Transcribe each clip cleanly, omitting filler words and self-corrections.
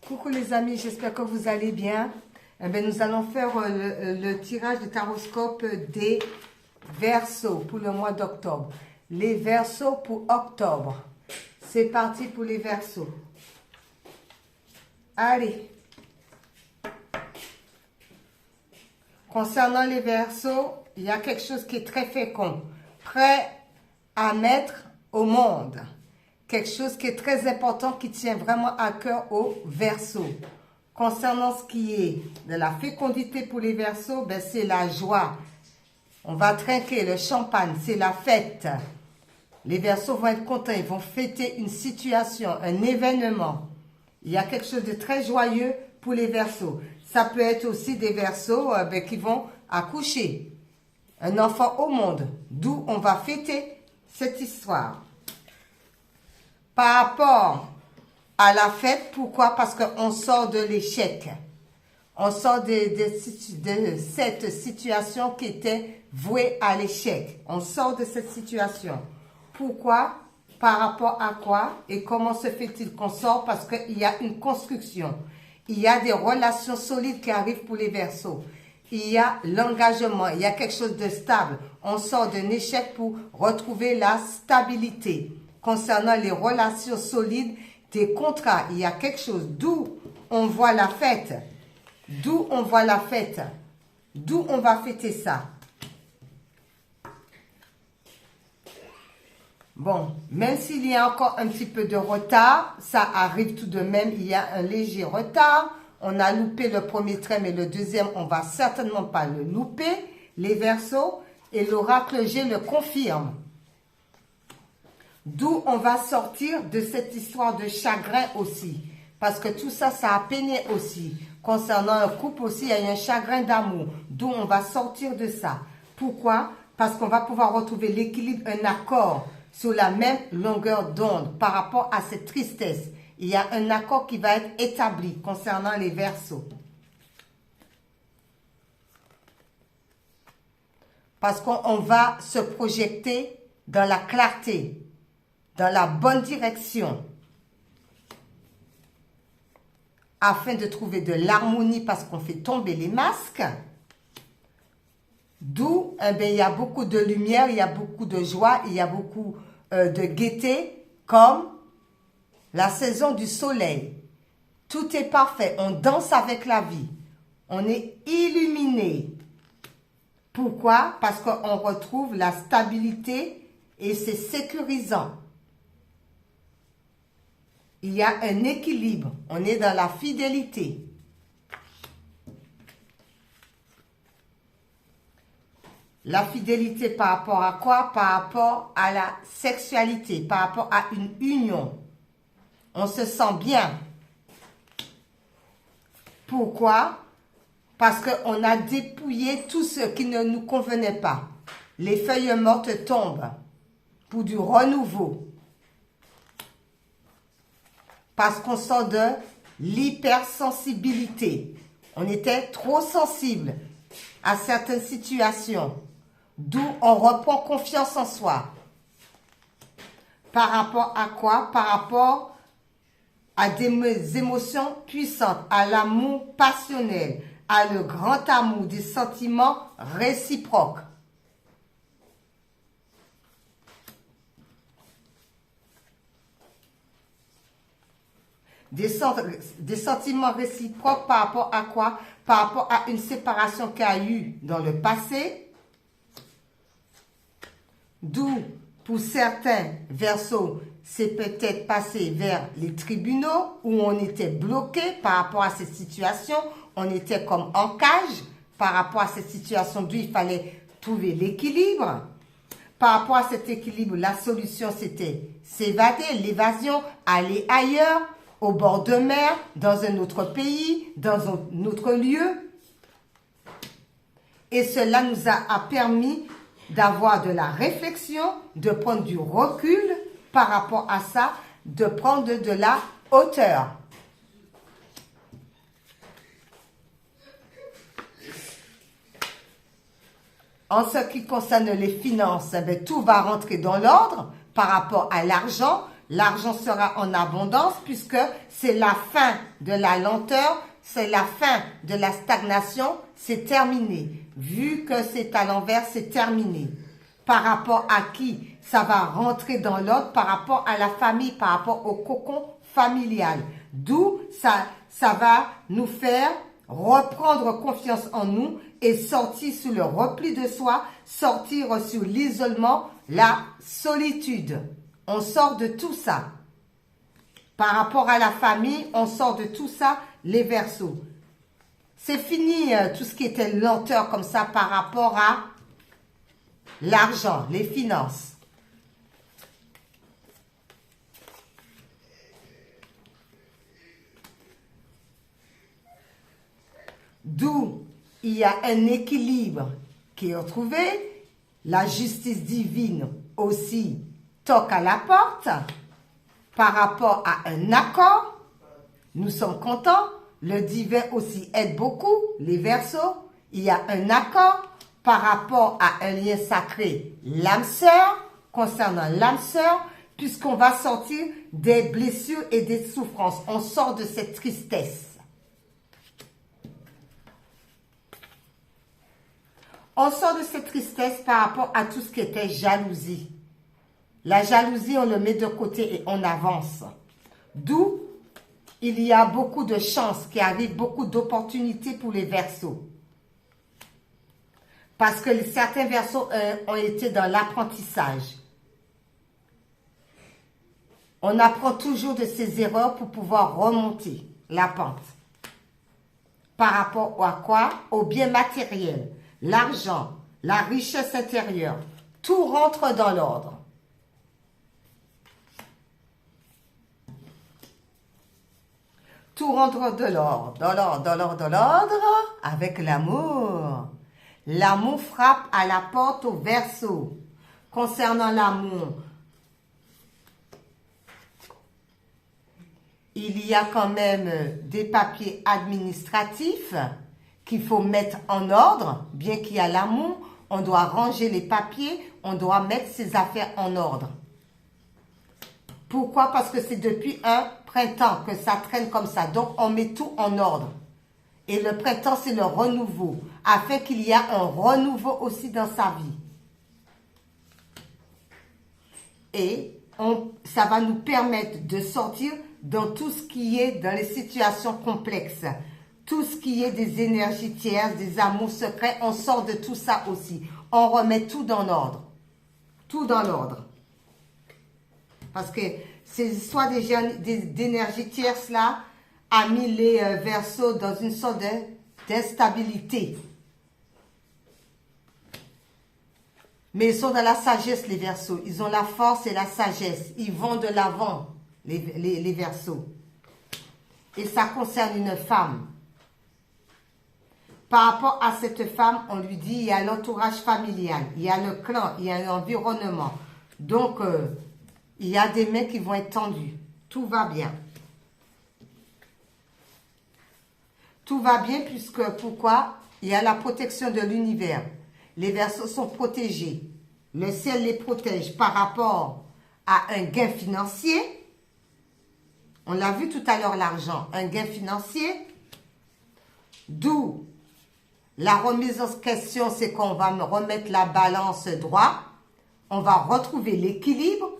Coucou les amis, j'espère que vous allez bien. Nous allons faire le tirage du taroscope des Verseaux pour le mois d'octobre. Les Verseaux pour octobre. C'est parti pour les Verseaux. Allez. Concernant les Verseaux, il y a quelque chose qui est très fécond. Prêt à mettre au monde. Quelque chose qui est très important, qui tient vraiment à cœur aux Verseaux. Concernant ce qui est de la fécondité pour les Verseaux, c'est la joie. On va trinquer le champagne, c'est la fête. Les Verseaux vont être contents, ils vont fêter une situation, un événement. Il y a quelque chose de très joyeux pour les Verseaux. Ça peut être aussi des Verseaux qui vont accoucher. Un enfant au monde, d'où on va fêter cette histoire. Par rapport à la fête, pourquoi? Parce qu'on sort de l'échec. On sort de cette situation qui était vouée à l'échec. On sort de cette situation. Pourquoi? Par rapport à quoi? Et comment se fait-il qu'on sort? Parce qu'il y a une construction. Il y a des relations solides qui arrivent pour les Verseaux. Il y a l'engagement. Il y a quelque chose de stable. On sort d'un échec pour retrouver la stabilité. Concernant les relations solides, des contrats, il y a quelque chose. D'où on voit la fête. D'où on voit la fête. D'où on va fêter ça. Bon, même s'il y a encore un petit peu de retard, ça arrive tout de même, il y a un léger retard. On a loupé le premier trait, mais le deuxième, on va certainement pas le louper. Les Verseaux, et l'oracle G le confirme. D'où on va sortir de cette histoire de chagrin aussi. Parce que tout ça, ça a peiné aussi. Concernant un couple aussi, il y a eu un chagrin d'amour. D'où on va sortir de ça. Pourquoi? Parce qu'on va pouvoir retrouver l'équilibre, un accord sur la même longueur d'onde par rapport à cette tristesse. Il y a un accord qui va être établi concernant les Verseaux. Parce qu'on va se projeter dans la clarté, dans la bonne direction, afin de trouver de l'harmonie parce qu'on fait tomber les masques. D'où, il y a beaucoup de lumière, il y a beaucoup de joie, il y a beaucoup de gaieté, comme la saison du soleil. Tout est parfait, on danse avec la vie. On est illuminé. Pourquoi? Parce qu'on retrouve la stabilité et c'est sécurisant. Il y a un équilibre. On est dans la fidélité. La fidélité par rapport à quoi? Par rapport à la sexualité, par rapport à une union. On se sent bien. Pourquoi? Parce qu'on a dépouillé tout ce qui ne nous convenait pas. Les feuilles mortes tombent pour du renouveau. Parce qu'on sort de l'hypersensibilité. On était trop sensible à certaines situations. D'où on reprend confiance en soi. Par rapport à quoi? Par rapport à des émotions puissantes, à l'amour passionnel, à le grand amour, des sentiments réciproques. Des sentiments réciproques par rapport à quoi? Par rapport à une séparation qu'il y a eu dans le passé. D'où, pour certains Verseaux, c'est peut-être passé vers les tribunaux où on était bloqué par rapport à cette situation. On était comme en cage par rapport à cette situation d'où il fallait trouver l'équilibre. Par rapport à cet équilibre, la solution c'était s'évader, l'évasion, aller ailleurs, au bord de mer, dans un autre pays, dans un autre lieu. Et cela nous a permis d'avoir de la réflexion, de prendre du recul par rapport à ça, de prendre de la hauteur. En ce qui concerne les finances, tout va rentrer dans l'ordre par rapport à l'argent. l'argent sera en abondance puisque c'est la fin de la lenteur, c'est la fin de la stagnation, c'est terminé. Vu que c'est à l'envers, c'est terminé. Par rapport à qui? Ça va rentrer dans l'ordre par rapport à la famille, par rapport au cocon familial. D'où ça va nous faire reprendre confiance en nous et sortir sur le repli de soi, sortir sur l'isolement, la solitude. On sort de tout ça. Par rapport à la famille, on sort de tout ça, les Verseaux. C'est fini tout ce qui était lenteur comme ça par rapport à l'argent, les finances. D'où il y a un équilibre qui est retrouvé. La justice divine aussi toque à la porte par rapport à un accord. Nous sommes contents. Le divin aussi aide beaucoup, les Verseaux. Il y a un accord par rapport à un lien sacré, l'âme sœur, concernant l'âme sœur, puisqu'on va sortir des blessures et des souffrances. On sort de cette tristesse. On sort de cette tristesse par rapport à tout ce qui était jalousie. La jalousie, on le met de côté et on avance. D'où il y a beaucoup de chances qui arrivent, beaucoup d'opportunités pour les Verseaux. Parce que certains Verseaux ont été dans l'apprentissage. On apprend toujours de ses erreurs pour pouvoir remonter la pente. Par rapport à quoi? Au bien matériel. L'argent, la richesse intérieure, tout rentre dans l'ordre. Tout rentre de l'ordre, dans l'ordre, avec l'amour. L'amour frappe à la porte au Verseau. Concernant l'amour, il y a quand même des papiers administratifs qu'il faut mettre en ordre. Bien qu'il y a l'amour, on doit ranger les papiers, on doit mettre ses affaires en ordre. Pourquoi? Parce que c'est depuis un printemps que ça traîne comme ça. Donc, on met tout en ordre. Et le printemps, c'est le renouveau. Afin qu'il y ait un renouveau aussi dans sa vie. Et ça va nous permettre de sortir dans tout ce qui est dans les situations complexes. Tout ce qui est des énergies tierces, des amours secrets, on sort de tout ça aussi. On remet tout dans l'ordre. Tout dans l'ordre. Parce que ces histoires d'énergie tierce là a mis les Verseaux dans une sorte d'instabilité. Mais ils sont dans la sagesse, les Verseaux. Ils ont la force et la sagesse. Ils vont de l'avant, les Verseaux. Et ça concerne une femme. Par rapport à cette femme, on lui dit, il y a l'entourage familial, il y a le clan, il y a l'environnement. Donc, il y a des mains qui vont être tendues. Tout va bien. Tout va bien puisque, pourquoi? Il y a la protection de l'univers. Les Verseaux sont protégés. Le ciel les protège par rapport à un gain financier. On l'a vu tout à l'heure, l'argent. Un gain financier. D'où la remise en question, c'est qu'on va remettre la balance droit. On va retrouver l'équilibre.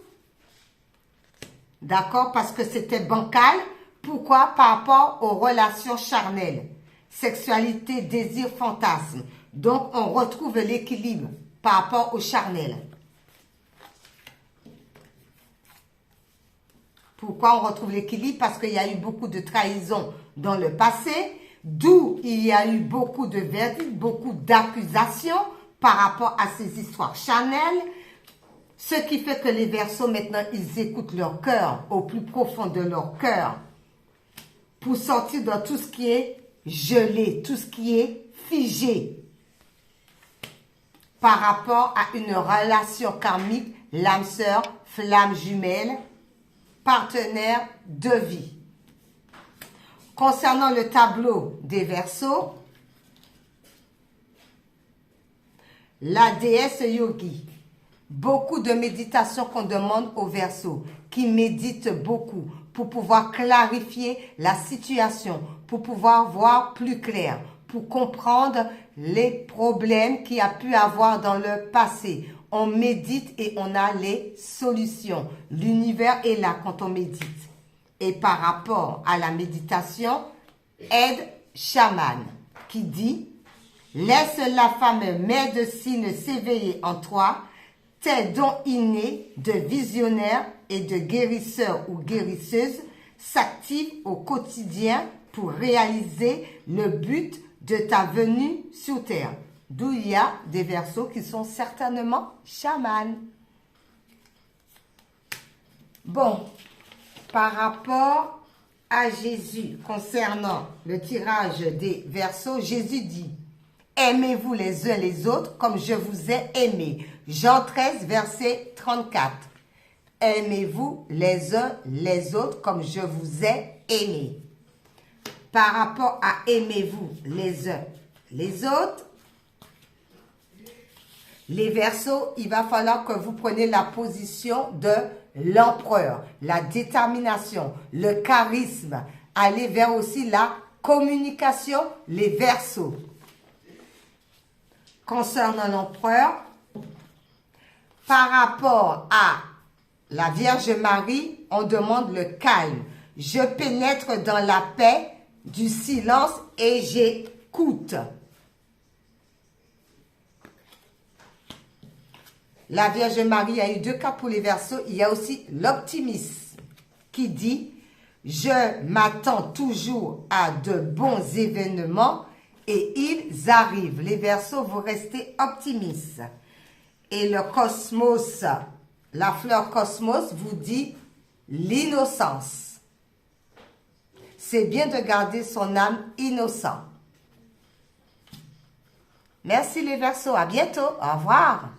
D'accord? Parce que c'était bancal. Pourquoi? Par rapport aux relations charnelles. Sexualité, désir, fantasme. Donc, on retrouve l'équilibre par rapport au charnel. Pourquoi on retrouve l'équilibre? Parce qu'il y a eu beaucoup de trahison dans le passé. D'où il y a eu beaucoup de verdicts, beaucoup d'accusations par rapport à ces histoires charnelles. Ce qui fait que les Verseaux, maintenant, ils écoutent leur cœur, au plus profond de leur cœur, pour sortir dans tout ce qui est gelé, tout ce qui est figé, par rapport à une relation karmique, l'âme sœur, flamme jumelle, partenaire de vie. Concernant le tableau des Verseaux, la déesse Yogi, Beaucoup de méditation qu'on demande aux Verseaux, qui méditent beaucoup pour pouvoir clarifier la situation, pour pouvoir voir plus clair, pour comprendre les problèmes qu'il y a pu avoir dans le passé. On médite et on a les solutions. L'univers est là quand on médite. Et par rapport à la méditation, Ed Shaman qui dit « Laisse la femme médecine s'éveiller en toi, tes dons innés de visionnaire et de guérisseur ou guérisseuse s'activent au quotidien pour réaliser le but de ta venue sur terre. » D'où il y a des Verseaux qui sont certainement chamans. Bon, par rapport à Jésus, concernant le tirage des Verseaux, Jésus dit « Aimez-vous les uns les autres comme je vous ai aimé. » Jean 13, verset 34. « Aimez-vous les uns les autres comme je vous ai aimé. » Par rapport à « aimez-vous les uns les autres », les Verseaux, il va falloir que vous preniez la position de l'empereur, la détermination, le charisme, aller vers aussi la communication, les Verseaux. Concernant l'empereur, par rapport à la Vierge Marie, on demande le calme. Je pénètre dans la paix du silence et j'écoute. La Vierge Marie a eu 2 cas pour les Verseaux. Il y a aussi l'optimisme qui dit « Je m'attends toujours à de bons événements et ils arrivent. » Les Verseaux, vous restez optimistes. Et le cosmos, la fleur cosmos vous dit l'innocence. C'est bien de garder son âme innocente. Merci les Verseaux. À bientôt. Au revoir.